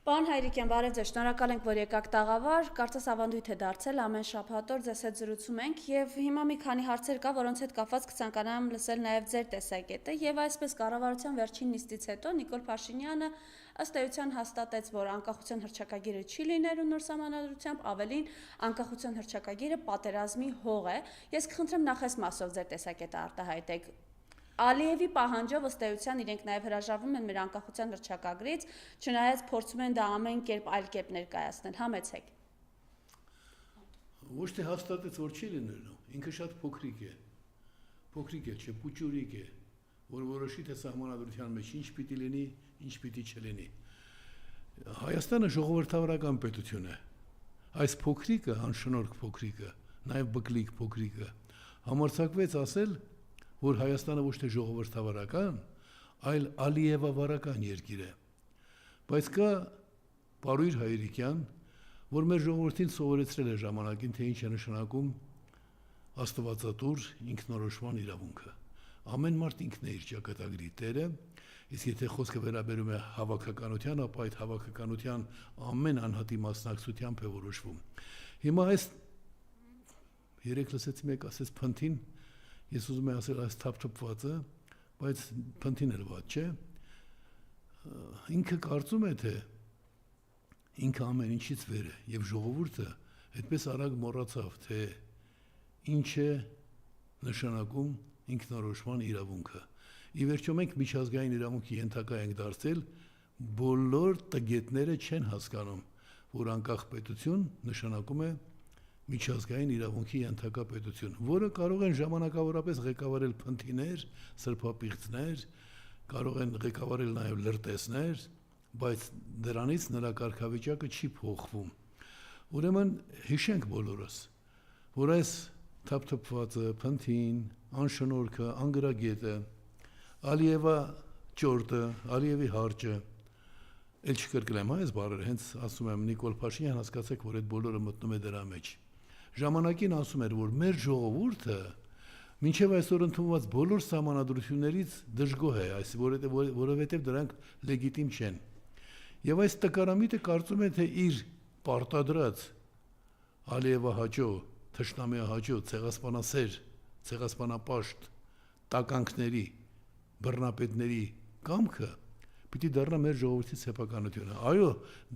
Պարոն Հայրիկյան, բարև ձեզ, շնորհակալ ենք, որ եկաք տաղավար, կարծես ավանդույթ է դարձել, ամեն շաբաթ օր ձեզ հետ զրուցում ենք եւ հիմա մի քանի հարցեր կա, որոնց հետ կապված կցանկանամ լսել նաեւ ձեր տեսակետը եւ այսպես կառավարության վերջին նիստից հետո Նիկոլ Փաշինյանը ըստ էության հաստատեց, որ անկախության հռչակագիրը չի լինելու նոր սահմանադրությամբ, ավելին անկախության հռչակագիրը պատերազմի հող է։ Ես կխնդրեմ նախ այս մասով ձեր տեսակետը արտահայտեք։ Ալիևի պահանջով ըստ էության իրենք նաև հրաժարվում են մեր անկախության հռչակագրից, չնայած փորձում են դա ամեն կերպ այլ կերպ ներկայացնել, համեցեք։ Ոչ թե հաստատեց, որ չի լինելու, ինքը շատ փոքրիկ է, չէ, պուճուրիկ է, որ որոշի թե սահմանադրության մեջ ինչ պիտի լինի, ինչ պիտի չլինի։ Հայաստանը ժողովրդավարական պետություն է, այս փոքրիկը, անշնորհք փոքրիկը, նաև բկլիկ փոքրիկը, համարձակվեց ասել, որ Հայաստանը ոչ թե ժողովրդավարական, այլ ալիևավարական երկիր է։ Բայց կա Պարույր Հայրիկյան, որ մեր ժողովրդին սովորեցրել է ժամանակին, թե ինչ է նշանակում աստվածատուր ինքնորոշման իրավունքը։ Ամեն մարդ ինքն է իր ճակատագրի տերը, իսկ եթե խոսքը վերաբերում է հավաքականության, ապա այդ հավաքականության ամեն անհատի մասնակցությամբ է որոշվում։ Հիմա այս երեք լսեցի մեկ ասեց փնթին, ես ուզում եմ ասել այս թափթփվածը, բայց փնթին էլ ված չէ, ինքը կարծում է, թե ինքը ամեն ինչից վեր է, եւ ժողովուրդը այդպես արագ մոռացավ, թե ինչ է նշանակում ինքնորոշման իրավունքը։ Ի վերջո մենք միջազգային իրավունքի ենթակա ենք դարձել, բոլոր տգետները չեն հասկանում, որ անկախ պետություն նշանակում է միջազգային իրավունքի ենթակա պետություն, որը կարող են ժամանակավորապես ղեկավարել փնթիներ, սրբապիղծներ, կարող են ղեկավարել նաև լրտեսներ, բայց դրանից նրա կարգավիճակը չի փոխվում։ Ուրեմն հիշենք բոլորս, որ այս թափթփվածը, փնթին, անշնորհքը, անգրագետը, Ալիևա ճորտը, Ալիևի հարճը, էլ չկրկնեմ այս բառերը, հենց ասում եմ Նիկոլ Փաշինյան, հասկացեք, որ այդ բոլորը մտնում է դրա մեջ։ Ժամանակին ասում էր, որ մեր ժողովուրդը մինչև այսօր ընդունված բոլոր սահմանադրություններից դժգոհ է, որովհետև դրանք լեգիտիմ չեն։ Եվ այս տկարամիտը կարծում է, թե իր պարտադրած Ալիևահաճո, թշնամիահաճո, ցեղասպանասեր, ցեղասպանապաշտ տականքների, բռնապետների կամքը պիտի դառնա մեր ժողովրդի սեփականությունը։ Այո,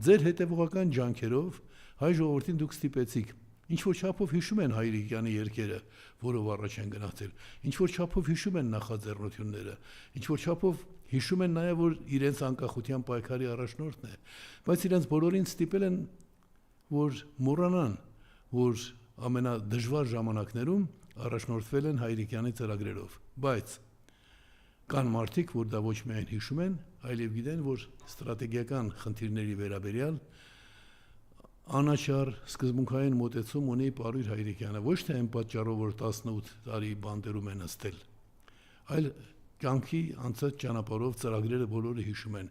ձեր հետևողական ջանքերով հայ ժողովրդին դուք ստիպեցիք ինչ-որ չափով հիշում են Հայրիկյանի երգերը, որով առաջ են գնացել, ինչ-որ չափով հիշում են նախաձեռնությունները, ինչ-որ չափով հիշում են նաև, որ իրենց անկախության պայքարի առաջնորդն է, բայց իրենց բոլորին ստիպել են, որ մոռանան, որ ամենադժվար ժամանակներում առաջնորդվել են Հայրիկյանի ծրագրերով, բայց կան մարդիկ, որ դա ոչ միայն հիշում են, այլև գիտեն, որ ստրատեգիական խնդիրների վերաբերյալ անաչառ սկզբունքային մոտեցում ունի Պարույր Հայրիկյանը, ոչ թե այն պատճառով, որ 18 տարի բանտերում է նստել, այլ կյանքի անցած ճանապարհով ծրագրերը բոլորը հիշում են։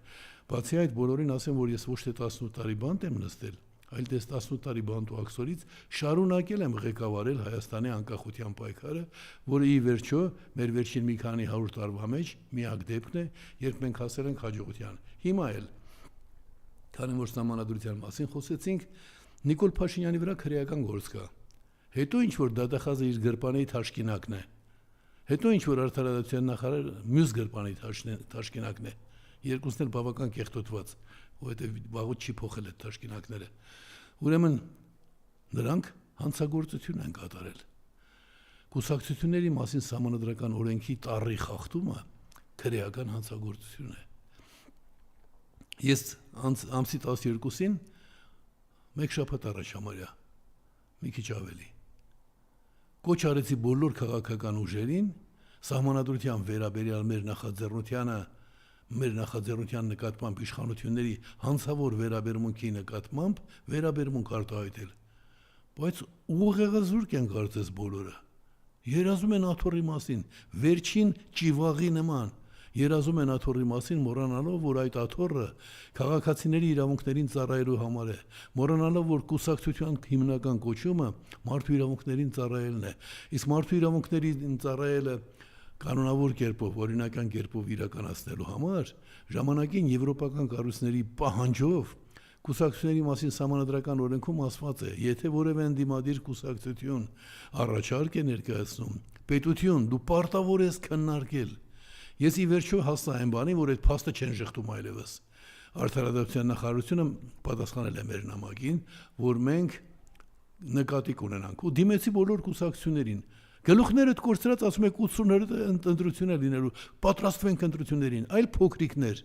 Բացի այդ, բոլորին ասեմ, որ ես ոչ թե 18 տարի բանտ եմ նստել, այլ դες 18 տարի բանտ ու աքսորից շարունակել եմ ղեկավարել Հայաստանի անկախության պայքարը, որը ի վերջո մեր վերջին մի քանի 100 տարվա մեջ միակ դեպքն է, երբ մենք հասել ենք հաջողության։ Հիմա էլ քանի որ սահմանադրության մասին խոսեցինք, Նիկոլ Փաշինյանի վրա քրեական գործ կա։ Հետո ինչ որ դատախազը իր գրպանի թաշկինակն է։ Հետո ինչ որ արդարադատության նախարար մյուս գրպանի թաշկինակն է։ Երկուսն էլ բավական կեղտոտված, որովհետև վաղուց չի փոխել այդ թաշկինակները։ Ուրեմն նրանք հանցագործություն են կատարել։ Կուսակցությունների մասին սահմանադրական օրենքի տառի խախտումը քրեական հանցագործություն է։ Ես ամսի 12-ին մեկ շաբաթ առաջ համարյա, մի քիչ ավելի, կոչ արեցի բոլոր քաղաքական ուժերին սահմանադրության վերաբերյալ մեր նախաձեռնության նկատմամբ իշխանությունների հանցավոր վերաբերմունքի նկատմամբ վերաբերմունք արտահայտել, բայց ուղեղազուրկ են կարծես բոլորը, երազում են աթոռի մասին, վերջին ճիվաղի նման, երազում են աթոռի մասին, մոռանալով, որ այդ աթոռը քաղաքացիների իրավունքներին ծառայելու համար է, մոռանալով, որ կուսակցության հիմնական կոչումը մարդու իրավունքներին ծառայելն է, իսկ մարդու իրավունքներին ծառայելը կանոնավոր կերպով, օրինական կերպով իրականացնելու համար ժամանակին եվրոպական կառույցների պահանջով Կուսակցությունների մասին սահմանադրական օրենքում ասված է, եթե որևէ ընդդիմադիր կուսակցություն առաջարկ է ներկայացնում, պետություն դու պարտավոր ես քննարկել։ Ես ի վերջո հասա այն բանի, որ այդ փաստը չեն շղթում այլևս։ Արդարադատության նախարարությունը պատասխանել է մեր նամակին, որ մենք նկատի կունենանք ու դիմեցի բոլոր կուսակցություններին։ Գլուխներդ կորցրած ասում եք 80 ընտրություններ լինելու, պատրաստվենք ընտրություններին, այլ փոքրիկներ։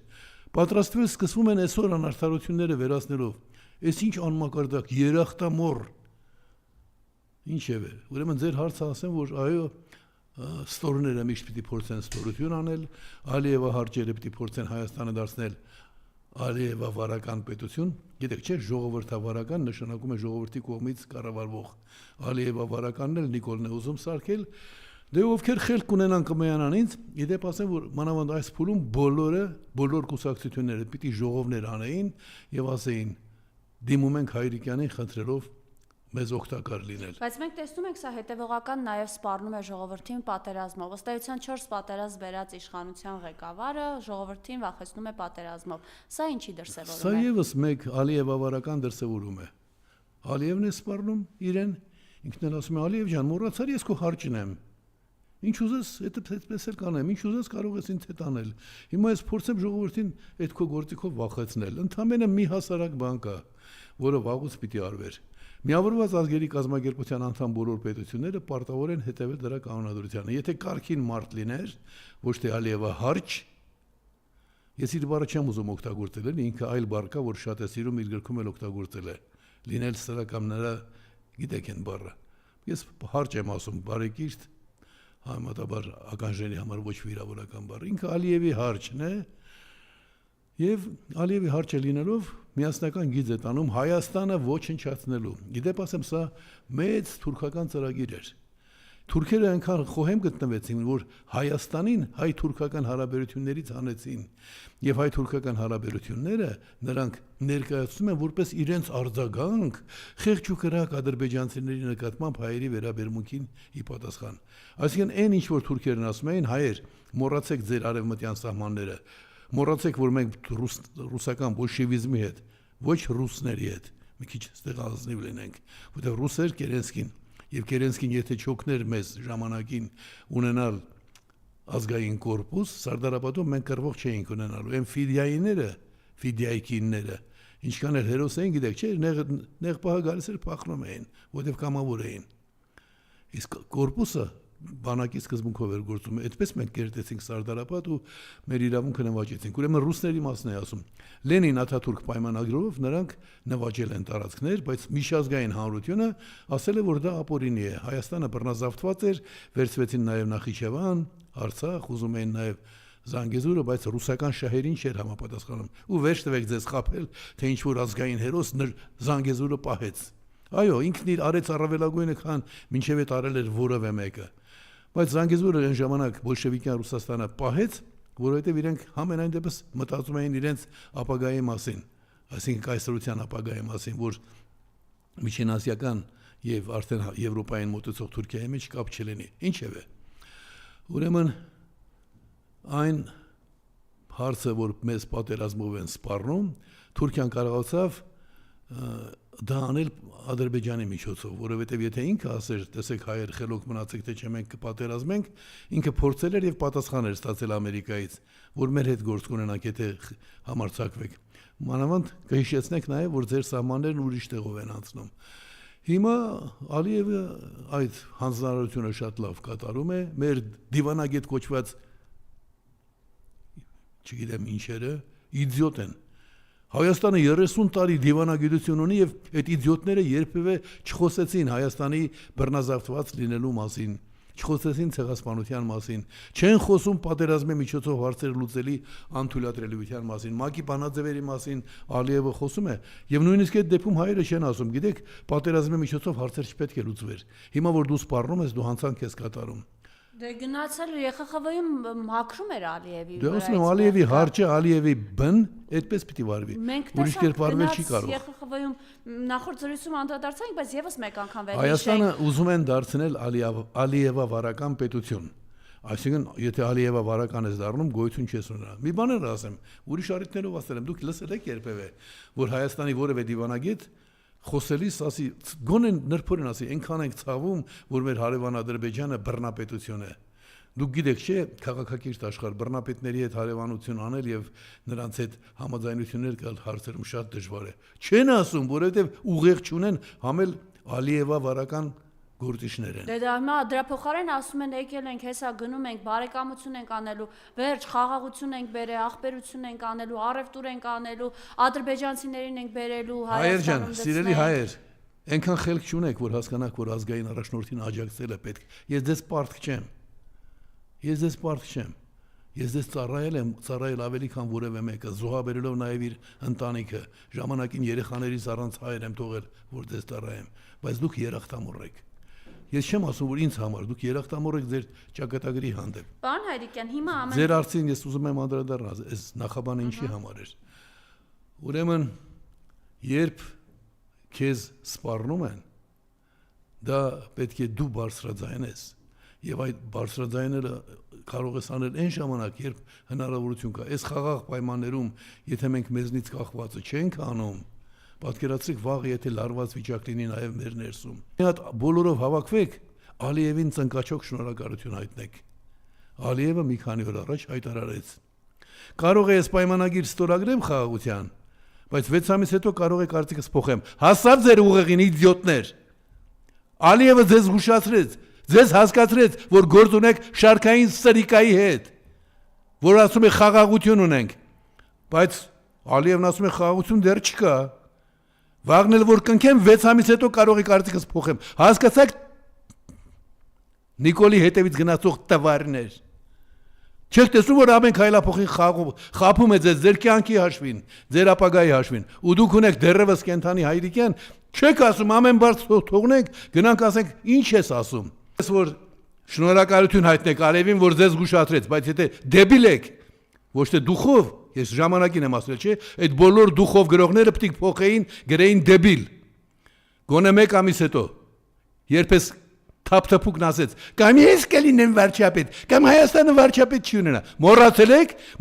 Պատրաստվել սկսվում են այսօր անարդարությունները վերացնելով։ Այս ինչ անմակարդակ, երախտամոռ։ Ինչևէ, ուրեմն ձեր հարցը ասեմ, որ այո, ստորները միշտ պիտի փորձեն ստորություն անել, Ալիևա հարճերը պիտի փորձեն Հայաստանը դարձնել Ալիևա վարական պետություն, գիտեք, չէ, ժողովրդավարական նշանակում է ժողովրդի կողմից կառավարվող։ Ալիևա վարականն էլ Նիկոլն է ուզում սարքել, դե ովքեր խելք կունենան կմիանան ինձ, իդեպ ասեմ, որ մանավանդ այս փուլում բոլոր կուսակցությունները պիտի ժողովներ անեին եւ ասեին դիմում ենք Հայրիկյանին խնդրելով մեզ օգտակար լինել։ Բայց մենք տեսնում ենք, սա հետևողական նաև սպառնում է ժողովրդին պատերազմով։ Ըստ էության 4 պատերազմ վերած իշխանության ղեկավարը ժողովրդին վախեցնում է պատերազմով։ Սա ինչի դրսևորում է։ Սա եւս մեկ Ալիևավարական դրսևորում է։ Ալիևն է սպառնում իրեն, ինքն էլ ասում է Ալիև ջան, մոռացար ես քո հարճն եմ։ Ինչ ուզես, այդպես էլ կանեմ, ինչ ուզես կարող ես ինձ հետ անել։ Հիմա ես փորձեմ ժողովրդին այդ քո գործիքով վախեցնել։ Ընդամենը մի հասարակ բան կա, որը վաղուց պիտի արվեր։ Միավորված ազգերի կազմակերպության անդամ բոլոր պետությունները պարտավոր են հետևել դրա կանոնադրությանը։ Եթե կարգին մարդ լիներ, ոչ թե Ալիևա հարճ, ես իր բառը չեմ ուզում օգտագործել, ինքը այլ բառ կա, որ շատ է սիրում, իր գրքում էլ օգտագործել է։ Լինել սրակամները, գիտեք այն բառը։ Ես հարճ եմ ասում, բարեկիրթ, համեմատաբար ականջների համար ոչ վիրավորական բառ։ Ինքը Ալիևի հարճն է, եւ Ալիևի հարճը լինելով միասնական գիծ է տանում Հայաստանը ոչնչացնելու։ Գիտեք, ասեմ, սա մեծ թուրքական ծրագիր էր։ Թուրքերը այնքան խոհեմ գտնվեցին, որ Հայաստանին հայ-թուրքական հարաբերություններից հանեցին, եւ հայ-թուրքական հարաբերությունները նրանք ներկայացնում են որպես իրենց արձագանք խեղճ ու կրակ ադրբեջանցիների նկատմամբ հայերի վերաբերմունքին ի պատասխան։ Այսինքն այն ինչ որ թուրքերն ասում էին, հայեր, մոռացեք ձեր արևմտյան սահմանները, մոռացեք, որ մենք ռուսական բոլշևիզմի հետ, ոչ ռուսների հետ, մի քիչ ստեղ ազնիվ լինենք, որտեղ ռուսեր Կերենսկին եւ Կերենսկին եթե չօգներ մեզ ժամանակին ունենալ ազգային կորպուս, Սարդարապետում մենք կռվող չէինք ունենալու։ Այն ֆիդիայքինները, ինչքան էլ հերոս էին, գիտեք, չէ, նեղ պահը գալիս էր փախնում էին, որտեղ կամավոր էին։ Իսկ կորպուսը բանակի սկզբունքով էր գործում։ Այդպես մենք կերտեցինք Սարդարապետ ու մեր իրավունքը նվաճեցինք։ Ուրեմն ռուսների մասն է ասում։ Լենին Աթաթուրք պայմանագրով նրանք նվաճել են տարածքներ, բայց միջազգային հանրությունը ասել է, որ դա ապօրինի է։ Հայաստանը բռնազավթված էր, վերցվեցին նաև Նախիջևան, Արցախ, ուզում էին նաև Զանգեզուրը, բայց ռուսական շահերին չէր համապատասխանում։ Ու վերջ տվեք ձեզ խաբել, թե ինչ որ ազգային հերոս Զանգեզուրը պահեց։ Այո, ինքն իր արեց առավելագույնը, քան մինչև այդ արել էր որևէ մեկը։ Բայց Զանգեզուրը այն ժամանակ բոլշևիկյան Ռուսաստանը պահեց, որովհետև իրենք համենայն դեպս մտածում էին իրենց ապագայի մասին, այսինքն կայսրության ապագայի մասին, որ միջինասիական եւ արդեն Եվրոպային մոտեցող Թուրքիայի մեջ կապ չլինի։ Ինչևէ, ուրեմն այն հարցը, որ մեզ պատերազմով են սպառնում, Թուրքիան կարողացավ դա անել Ադրբեջանի միջոցով, որովհետև եթե ինքը ասեր, տեսեք հայեր խելոք մնացեք, թե չէ մենք կպատերազմենք, ինքը փորձել էր եւ պատասխան էր ստացել Ամերիկայից, որ մեր հետ գործ կունենանք, եթե համարձակվեք։ Մանավանդ կհիշեցնեք նաեւ, որ ձեր սահմաններն ուրիշ տեղով են անցնում։ Հիմա Ալիևը այդ հանձնարարությունը շատ լավ կատարում է, մեր դիվանագետ կոչված չգիտեմ ինչերը, իդիոտ են։ Հայաստանը 30 տարի դիվանագիտություն ունի եւ այդ իդիոտները երբևէ չխոսեցին Հայաստանի բռնազավթված լինելու մասին, չխոսեցին ցեղասպանության մասին, չեն խոսում պատերազմի միջոցով հարցեր լուծելի անթույլատրելիության մասին, ՄԱԿ-ի բանաձևերի մասին Ալիևը խոսում է եւ նույնիսկ այդ դեպքում հայերը չեն ասում, գիտեք, պատերազմի միջոցով հարցեր չպետք է լուծվեր։ Հիմա որ դու սպառնում ես, դու հանցանք ես կատարում։ Դե գնացել ԵԽԽՎ-ում մաքրում էր Ալիևի վրա։ Դե ասում եմ Ալիևի հարճը, Ալիևի բն, այդպես պիտի վարվի։ Ուրիշ կերպ վարվել չի կարող։ ԵԽԽՎ-ում նախորդ զրույցում անդրադարձանք, բայց եւս մեկ անգամ վերհիշենք։ Հայաստանը ուզում են դարձնել Ալիևա վարական պետություն։ Այսինքն, եթե Ալիևը վարական ես դառնում, գոյություն չես ունենա։ Մի բան էլ ասեմ, ուրիշ առիթներով ասել եմ, դուք լսել եք երբևէ, որ Հայաստանի որևէ դիվանագետ խոսելիս ասի, գոնե նրբորեն ասի, այնքան ենք ցավում, որ մեր հարևան Ադրբեջանը բռնապետություն է։ Դուք գիտեք, չէ, քաղաքակիրթ աշխարհ բռնապետների հետ հարևանություն անել եւ նրանց հետ համաձայնություններ կալ հարցերում շատ դժվար է։ Չեն ասում, որովհետեւ ուղեղ չունեն համել Ալիևա վարական գործիչներ են։ Դե դրա փոխարեն ասում են եկել ենք, հեսա գնում ենք, բարեկամություն ենք անելու, վերջ խաղաղություն ենք բերել, ախպերություն ենք անելու, առևտուր ենք անելու, ադրբեջանցիներին ենք բերելու Հայեր ջան, սիրելի հայեր, այնքան խելք չունեք, որ հասկանաք, որ ազգային առաջնորդին աջակցելը պետք։ Ես դες պարտք չեմ։ Ես դες ծառայել եմ, ծառայել ավելի քան որևէ մեկը, զոհաբերելով նաև իր ընտանիքը, ժամանակին երեխաներից առանց հայր եմ թողել, որ դες ծառայեմ, բայց դուք երախտամոռ եք։ Ես չեմ ասում, որ ինձ համար դուք երախտամոռ եք ձեր ճակատագրի հանդեպ։ Պարոն Հայրիկյան, հիմա ամեն Ձեր արծին ես ուզում եմ անդրադառնալ, այս նախաբանը ինչի համար էր։ Ուրեմն, երբ քեզ սպառնում են, դա պետք է դու բարձրաձայնես։ Եվ այդ բարձրաձայնելը կարող ես անել այն ժամանակ, երբ հնարավորություն կա։ Այս խաղաղ պայմաններում, եթե մենք մեզնից կախվածը չենք անում, պատկերացրեք վաղ եթե լարված վիճակ լինի նաև մեր ներսում։ Մի հատ բոլորով հավաքվեք, Ալիևին ծնկաչոք շնորհակալություն հայտնեք։ Ալիևը մի քանի օր առաջ հայտարարեց. Կարող է այս պայմանագիր ստորագրեմ խաղաղության, բայց 6 ամիս հետո կարող է կարծիքս փոխեմ։ Հասավ ձեր ուղեղին իդիոտներ։ Ալիևը ձեզ զգուշացրեց, ձեզ հասկացրեց, որ գործ ունեք շարքային սրիկայի հետ, որ ասում է խաղաղություն ունենք, բայց Ալիևն ասում է խաղաղություն դեռ չկա։ Վաղն էլ որ կնքեմ 6 ամիս հետո կարող է կարծիքս փոխեմ։ Հասկացաք Նիկոլի հետևից գնացող տվարներ։ Չեք տեսնում, որ ամեն քայլափոխին խափում է ձեր կյանքի հաշվին, ձեր ապագայի հաշվին, ու դուք ունեք դեռևս կենթանի հայրիկյան, չեք ասում ամեն բարձ թողնենք, գնանք ասենք ինչ ես ասում։ Ես որ շնորհակալություն հայտնեք Ալիևին, որ ձեզ զգուշացրեց, բայց եթե դեբիլ եք, ոչ թե դուխով, ես ժամանակին եմ ասել, չէ, այդ բոլոր դուխով գրողները պետք փոխեին, գրեին դեբիլ։ Գոնե 1 ամիս հետո, երբ ես թափթփուկն ասեց, կամ ես կլինեմ վարչապետ, կամ Հայաստանը վարչապետ չի ունենա։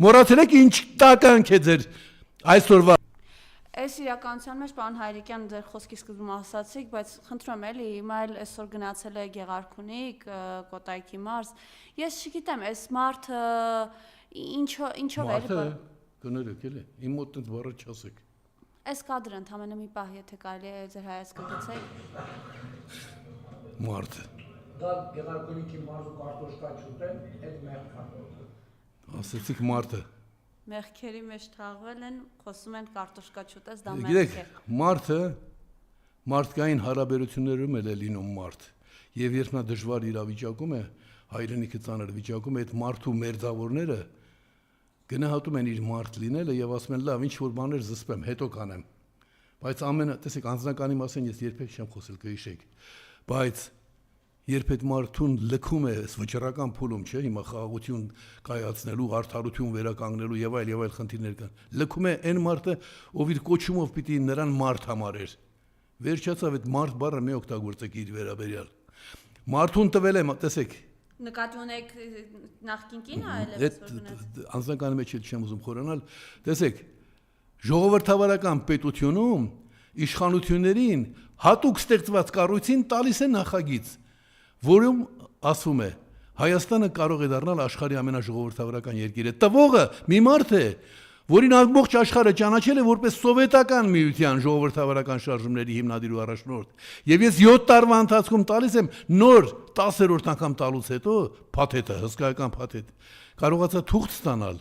Մոռացել եք ինչ տականք է ձեր այսօրվա։ Այս իրականության մեջ պարոն Հայրիկյան ձեր խոսքի սկզբում ասացիք, բայց խնդրում եմ էլի, հիմա էլ այսօր գնացել է Գեղարքունիք, Կոտայքի մարզ։ Ես չգիտեմ, այս մարդը ինչով է։ Մարդը կներեք էլի, իմ մոտ այդ բառը չասեք։ Այս կադրը ընդամենը մի պահ, եթե կարելի է ձեր հայացքը գցեք։ Մարդը։ Դա Գեղարքունիքի մարզու կարտոշկա չուտեն, այդ մեղքան։ Ասեցիք մարդը։ Մեղքերի մեջ թաղվել են, խոսում են կարտոշկա չուտես, դա Գիտեք, մեղք է։ մարդը մարդկային հարաբերություններում էլ է լինում մարդ։ Եվ երբ նա դժվար իրավիճակում է, հայրենիքը ծանր վիճակում է, այդ մարդու մերձավորները գնահատում են իր մարդ լինելը եւ ասում են լավ, ինչ որ բաներ զսպեմ, հետո կանեմ։ Բայց ամենը, տեսեք, անձնականի մասին ես երբեք չեմ խոսել, կհիշեք։ Բայց երբ այդ մարդուն լքում է այս վճռական փուլում, չէ, հիմա խաղաղություն կայացնելու, արդարություն վերականգնելու եւ այլ խնդիրներ կան։ Լքում է այն մարդը, ով իր կոչումով պիտի նրան մարդ համարեր։ Վերջացավ այդ մարդ բառը մի օգտագործեք իր վերաբերյալ։ Մարդուն տվել եմ, տեսեք, Նկատի ունեք նախկին կինը այլևս որ գնաց։ Անձնականի մեջ չեմ ուզում խորանալ, տեսեք, ժողովրդավարական պետությունում իշխանություններին հատուկ ստեղծված կառույցին տալիս է նախագիծ, որում ասվում է Հայաստանը կարող է դառնալ աշխարհի ամենաժողովրդավարական երկիրը։ Տվողը մի մարդ է, որին ամբողջ աշխարհը ճանաչել է որպես սովետական միության ժողովրդավարական շարժումների հիմնադիրու առաջնորդ։ Եվ ես 7 տարվա ընթացքում տալիս եմ նոր 10-րդ անգամ տալուց հետո փաթեթը, հսկայական փաթեթ, կարողացա թուղթ ստանալ,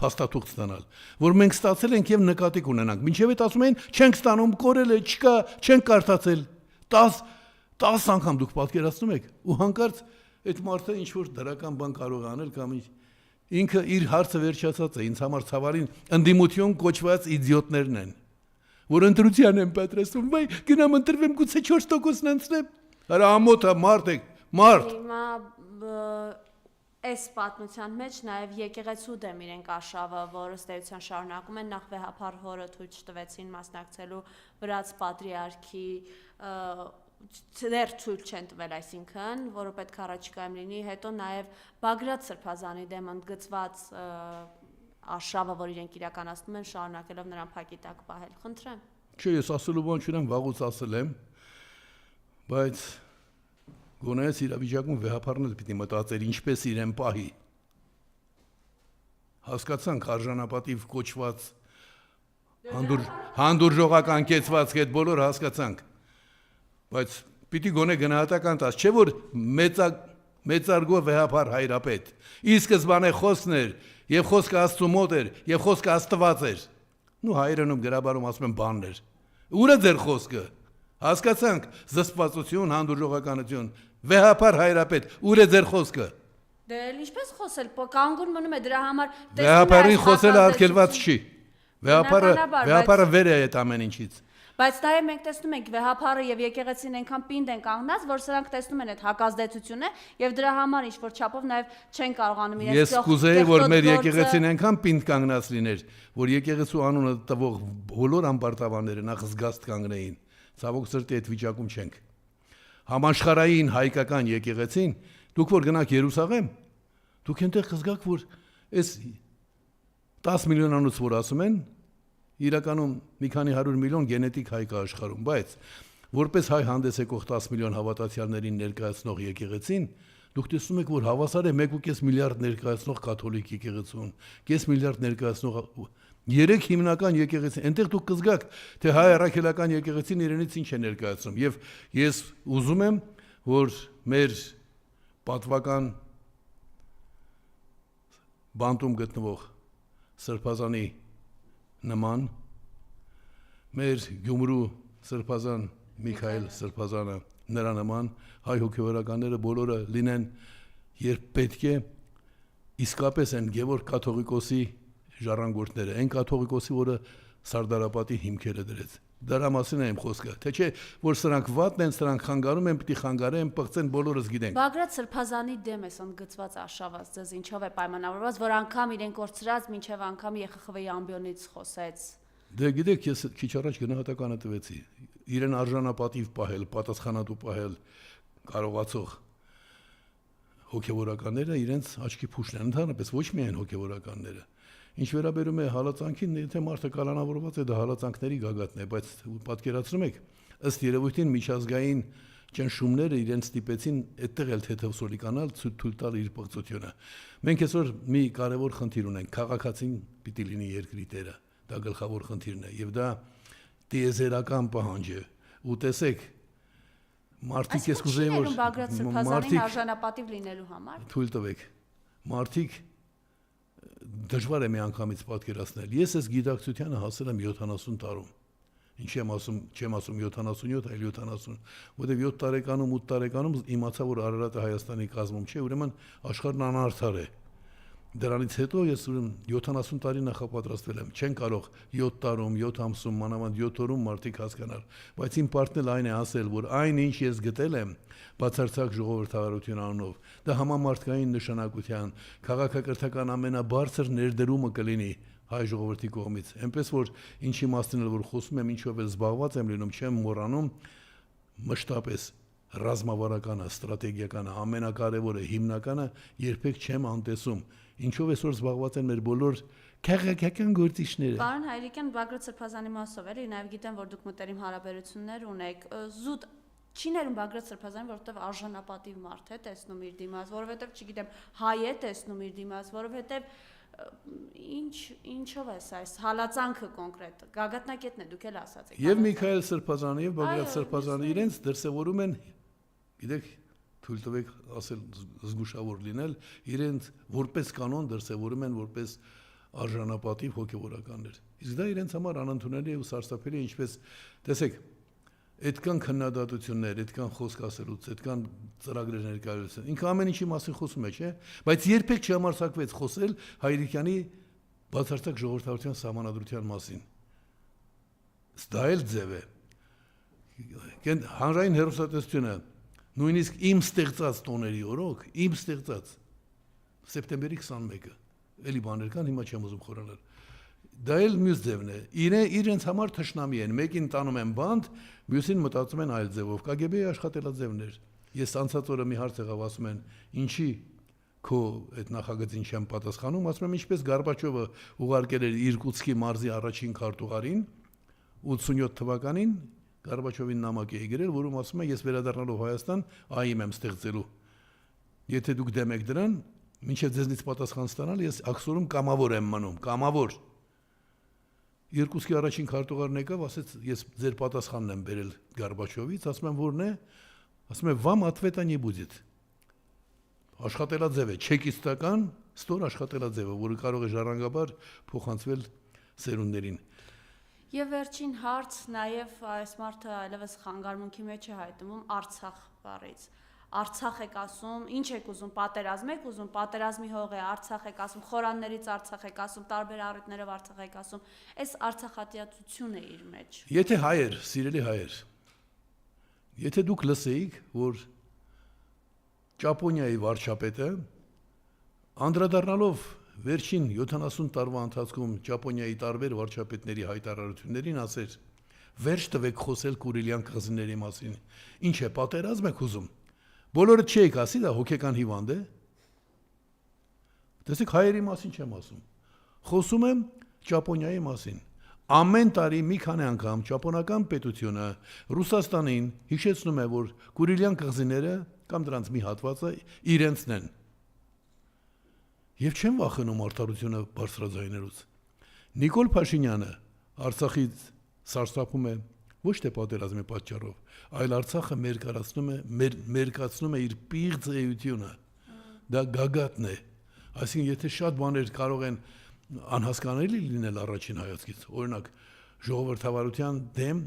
փաստաթուղթ ստանալ, որ մենք ստացել ենք եւ նկատի կունենանք։ Մինչեւ այդ ասում են, չենք ստանում, կորել է, չկա, չենք կարդացել։ 10 անգամ դուք պատկերացնում եք, ու հանկարծ այդ մարդը ինչ որ դրական բան կարող է անել կամ ինքը իր հարցը վերջացած է, ինձ համար ցավալին ընդդիմություն կոչված իդիոտներն են, որ ընտրության են պատրաստվում, բայ գնամ ընտրվեմ գուցե 4%-ն անցնեմ։ Արա ամոթա մարդ եք, մարդ։ Հիմա այս պատմության մեջ նաև եկեղեցու դեմ իրենք արշավը, որ ըստ էության շարունակում են, նախ վեհափառ հորը թույլ չտվեցին մասնակցելու վրաց պատրիարքի դեռ ցույց չեն տվել, այսինքն, որը պետք է առաջիկայում լինի, հետո նաև Բագրատ Սրբազանի դեմ ընդգծված արշավը, որ իրենք իրականացնում են, շարունակելով նրան փակի տակ պահել, խնդրեմ։ Չէ, ես ասելու բան չունեմ, վաղուց ասել եմ, բայց գոնե իրավիճակում վեհապարները պիտի մտածեր ինչպես իրեն պահի։ Հասկացանք արժանապատիվ կոչված հանդուրժողական կեցվածք այդ բոլոր հասկացանք։ Բայց պիտի գոնե գնահատական տաս, չէ որ մեծարգո վեհապար հայրապետ։ Ի սկզբանե խոսքն էր, եւ խոսքը Աստծո մոտ էր, եւ խոսքը Աստված էր։ Նու հայրենում գրաբարում ասում են բաններ։ Ուր է ձեր խոսքը։ Հասկացանք, զսպվածություն, հանդուրժողականություն, վեհապար հայրապետ, ուր է ձեր խոսքը։ Դե ինչպես խոսել, կանգուն մնում է դրա համար Վեհապարին խոսելը արգելված չի։ Վեհապարը վեր է այդ ամեն ինչից։ Բայց նաև մենք տեսնում ենք վեհապարը եւ եկեղեցին այնքան պինդ են կանգնած, որ սրանք տեսնում են այդ հակազդեցությունը եւ դրա համար ինչ որ չափով նաև չեն կարողանում իրենց Ես կուզեի, որ մեր եկեղեցին այնքան պինդ կանգնած լիներ, որ եկեղեցու անունը տվող բոլոր ամբարտավանները նախ զգաստ կանգնեին։ Ցավոք սրտի այդ վիճակում չենք։ Համաշխարհային հայկական եկեղեցին, դուք որ գնաք Երուսաղեմ, դուք այնտեղ կզգաք, որ այս 10 միլիոնանոց որ ասում են, իրականում մի քանի 100 միլիոն գենետիկ հայ կա աշխարհում, բայց որպես հայ հանդես եկող 10 միլիոն հավատացյալներին ներկայացնող եկեղեցին, դուք տեսնում եք, որ հավասար է 1.5 միլիարդ ներկայացնող կաթոլիկ եկեղեցուն, 0.5 միլիարդ ներկայացնող 3 հիմնական եկեղեցի, այնտեղ դուք կզգաք, թե հայ առաքելական եկեղեցին իրենից ինչ է ներկայացնում, եւ ես ուզում եմ, որ մեր պատվական բանտում գտնվող Սրբազանի նման մեր Գյումրու Սրբազան Միքայել Սրբազանը նրա նման հայ հոգևորականները բոլորը լինեն, երբ պետք է իսկապես են Գևորգ կաթողիկոսի ժառանգորդները, այն կաթողիկոսի, որը Սարդարապատի հիմքերը դրեց։ Դրա մասին է իմ խոսքը, թե չէ որ սրանք վատն են, սրանք խանգարում են, պիտի խանգարեն, պղծեն, բոլորս գիտենք։ Բագրատ Սրբազանի դեմ է ընդգծված արշաված, ձեզ ինչով է պայմանավորված, որ անգամ իրեն կորցրած, մինչև անգամ ԵԽԽՎ-ի ամբիոնից խոսեց։ Դե գիտեք, ես քիչ առաջ գնահատականը տվեցի։ Իրեն արժանապատիվ պահել, պատասխանատու պահել կարողացող հոգևորականները իրենց աչքի փուշն են, ընդհանրապես ոչ միայն հոգևորականները։ Ինչ վերաբերում է հալածանքին, եթե մարդը կալանավորված է, դա հալածանքների գագաթն է, բայց պատկերացնում եք, ըստ երևույթին միջազգային ճնշումները իրեն ստիպեցին այդտեղ էլ թեթև սոլիկանալ, թույլ տալ իր պղծությունը։ Մենք այսօր մի կարևոր խնդիր ունենք, քաղաքացին պիտի լինի երկրի տերը, դա գլխավոր խնդիրն է, եւ դա տիեզերական պահանջ է։ Ու տեսեք, մարդիկ ես կուզեի որ Բագրատ Սրբազանին արժանապատիվ լինելու համար։ Թույլ տվեք։ Մարդիկ դժվար է մի անգամից պատկերացնել։ Ես այս գիտակցությանը հասել եմ 70 տարում։ Ինչի եմ ասում, չեմ ասում 77, այլ 70, որտեղ 7 տարեկանում, 8 տարեկանում իմացա, որ Արարատը Հայաստանի կազմում չէ, ուրեմն աշխարհն անարդար է։ Դրանից հետո ես ուրեմն 70 տարի նախապատրաստվել եմ։ Չեն կարող 7 տարում, 7 ամսում, մանավանդ 7 օրում մարդիկ հասկանալ, բայց իմ պարտքն այն է ասել, որ այն ինչ ես գտել եմ բացարձակ ժողովրդավարություն անունով, դա համամարտկային նշանակության, քաղաքակրթական ամենաբարձր ներդրումը կլինի հայ ժողովրդի կողմից։ Այնպես որ ինչի մասին որ խոսում եմ, ինչով էլ զբաղված եմ լինում, չեմ մոռանում մշտապես ռազմավարականը, ստրատեգիականը, ամենակարևորը, հիմնականը երբեք չեմ անտեսում։ Ինչով այսօր զբաղված են մեր բոլոր քաղաքական գործիչները։ Պարոն Հայրիկյան, Բագրատ Սրբազանի մասով էլի, նաև գիտեմ, որ դուք մտերիմ հարաբերություններ ունեք։ Զուտ չի ներում Բագրատ Սրբազանին, որովհետև արժանապատիվ մարդ է տեսնում իր դիմաց, որովհետև, չգիտեմ, հայ է տեսնում իր դիմաց, որովհետև ինչով է այս հալածանքը կոնկրետ գագաթնակետն է դուք էլ ասացիք։ Եվ Միքայել Սրբազանը եւ Բագրատ Սրբազանը իրենց դրսևորում են, գիտեք, թույլ տվեք ասել զգուշավոր լինել, իրենց որպես կանոն դրսևորում են որպես արժանապատիվ հոգևորականներ։ Իսկ դա իրենց համար անընդունելի է ու սարսափելի է, ինչպես տեսեք, այդքան քննադատություններ, այդքան խոսք ասելուց, այդքան ծրագրեր ներկայացրել։ Ինքը ամեն ինչի մասին խոսում է, չէ՞, բայց երբեք չհամարձակվեց խոսել Հայրիկյանի բացարձակ ժողովրդավարության սահմանադրության մասին։ Դա էլ ձև է։ Հանրային հեռուստատեսությունը նույնիսկ իմ ստեղծած տոների օրոք, իմ ստեղծած սեպտեմբերի 21-ը, էլի բաներ կան, հիմա չեմ ուզում խորանալ։ Դա էլ մյուս ձևն է։ Իրենց համար թշնամի են, մեկին տանում են բանդ, մյուսին մտածում են այլ ձևով։ KGB-ի աշխատելաձևներ։ Ես անցած օրը մի հարց եղավ, ասում են, ինչի քո այդ նախագծին չեմ պատասխանում, ասում եմ, ինչպես Գորբաչովը ուղարկել էր Իրկուտսկի մարզի առաջին քարտուղարին 87 թվականին Գորբաչովին նամակ է գրել, որում ասում է, ես վերադառնալով Հայաստան ԱԻՄ եմ ստեղծելու։ Եթե դուք դեմ եք դրան, մինչև ձեզնից պատասխան ստանալ, ես աքսորում կամավոր եմ մնում, կամավոր։ Իրկուտսկի առաջին քարտուղարն եկավ, ասեց, ես ձեր պատասխանն եմ բերել Գորբաչովից, ասում եմ, որն է, ասում է, вам ответа не будет։ Աշխատելաձև է, չեկիստական, ստոր աշխատելաձև է, որը կարող է ժառանգաբար փոխանցվել սերունդներին։ Եվ վերջին հարց, նաև այս մարդը այլևս խանգարումքի մեջ է հայտնվում Արցախ բառից։ Արցախ եք ասում, ինչ եք ուզում, պատերազմ եք ուզում, պատերազմի հող է, Արցախ եք ասում, խորաններից Արցախ եք ասում, տարբեր առիթներով Արցախ եք ասում, այս արցախատյացություն է իր մեջ։ Եթե հայեր, սիրելի հայեր, եթե դուք լսեիք, որ Ճապոնիայի վարչապետը անդրադառնալով վերջին 70 տարվա ընթացքում Ճապոնիայի տարբեր վարչապետների հայտարարություններին ասեր. «Վերջ տվեք խոսել Կուրիլյան կղզիների մասին։ Ինչ է, պատերազմ եք ուզում։ Բոլորը չեք ասի, դա հոգեկան հիվանդ է»։ Տեսեք, հայերի մասին չեմ ասում։ Խոսում եմ Ճապոնիայի մասին։ Ամեն տարի մի քանի անգամ ճապոնական պետությունը Ռուսաստանին հիշեցնում է, որ Կուրիլյան կղզիները կամ դրանց մի հատվածը իրենցն են։ Եվ չեմ վախենում արդարությունը բարձրաձայներուց։ Նիկոլ Փաշինյանը Արցախից սարսափում է ոչ թե պատերազմի պատճառով, այլ Արցախը մերկացնում է իր պիղծ էությունը։ Դա գագաթն է։ Այսինքն, եթե շատ բաներ կարող են անհասկանալի լինել առաջին հայացքից, օրինակ ժողովրդավարության դեմ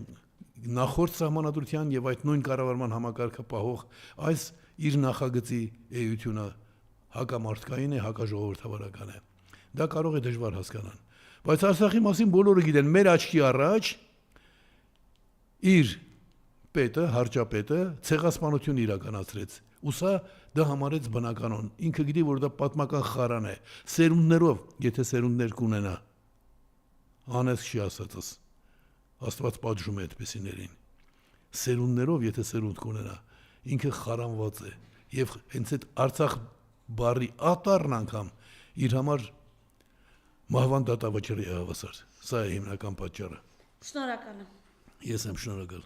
նախորդ սահմանադրության եւ այդ նույն կառավարման համակարգը պահող այս իր նախագծի էությունը հակամարտկային է, հակաժողովրդավարական է։ Դա կարող է դժվար հասկանալ։ Բայց Արցախի մասին բոլորը գիտեն, մեր աչքի առաջ իր պետը, հարճապետը ցեղասպանություն իրականացրեց։ Ու սա դա համարեց բնականon։ Ինքը գիտի, որ դա պատմական խարան է։ Սերունդներով, եթե սերունդներ կունենա, անես չի ասածս։ Աստված պատժում է այդպեսիներին։ Սերունդներով, եթե սերունդ կունենա, ինքը խարանված է։ Եվ հենց այդ Արցախ բառի ատառն անգամ իր համար մահվան դատավճռի է հավասար։ Սա է հիմնական պատճառը։ Շնորհակալ եմ։ Ես եմ շնորհակալ։